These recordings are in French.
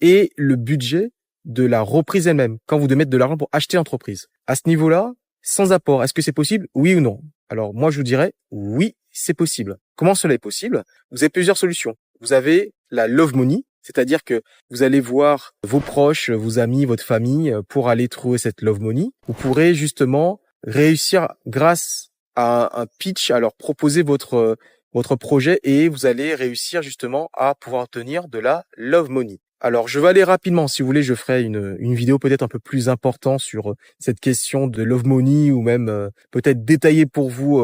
et le budget de la reprise elle-même, quand vous devez mettre de l'argent pour acheter l'entreprise. À ce niveau-là, sans apport, est-ce que c'est possible? Oui ou non? Alors moi, je vous dirais oui, c'est possible. Comment cela est possible? Vous avez plusieurs solutions. Vous avez la love money, c'est-à-dire que vous allez voir vos proches, vos amis, votre famille pour aller trouver cette love money. Vous pourrez justement réussir grâce à un pitch, à leur proposer votre projet et vous allez réussir justement à pouvoir obtenir de la love money. Alors, je vais aller rapidement. Si vous voulez, je ferai une vidéo peut-être un peu plus importante sur cette question de love money ou même peut-être détailler pour vous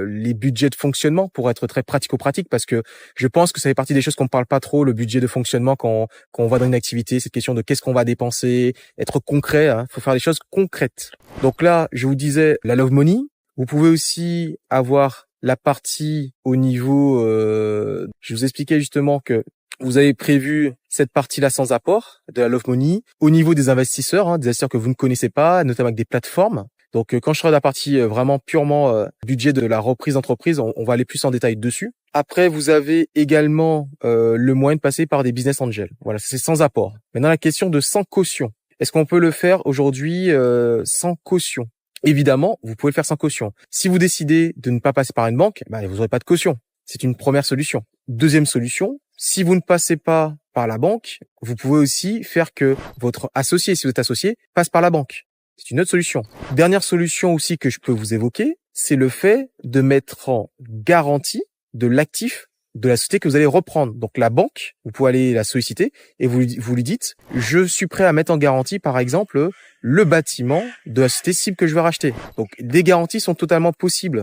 les budgets de fonctionnement pour être très pratico-pratique parce que je pense que ça fait partie des choses qu'on ne parle pas trop, le budget de fonctionnement quand on va dans une activité, cette question de qu'est-ce qu'on va dépenser, être concret, hein, faut faire des choses concrètes. Donc là, je vous disais la love money. Vous pouvez aussi avoir la partie au niveau, je vous expliquais justement que vous avez prévu cette partie-là sans apport de la love money au niveau des investisseurs, des investisseurs que vous ne connaissez pas, notamment avec des plateformes. Donc, quand je serai dans la partie vraiment purement budget de la reprise d'entreprise, on va aller plus en détail dessus. Après, vous avez également le moyen de passer par des business angels. Voilà, c'est sans apport. Maintenant, la question de sans caution. Est-ce qu'on peut le faire aujourd'hui sans caution? Évidemment, vous pouvez le faire sans caution. Si vous décidez de ne pas passer par une banque, vous n'aurez pas de caution. C'est une première solution. Deuxième solution, si vous ne passez pas par la banque, vous pouvez aussi faire que votre associé, si vous êtes associé, passe par la banque. C'est une autre solution. Dernière solution aussi que je peux vous évoquer, c'est le fait de mettre en garantie de l'actif de la société que vous allez reprendre. Donc la banque, vous pouvez aller la solliciter et vous lui dites « Je suis prêt à mettre en garantie, par exemple, le bâtiment de la société cible que je vais racheter. » Donc des garanties sont totalement possibles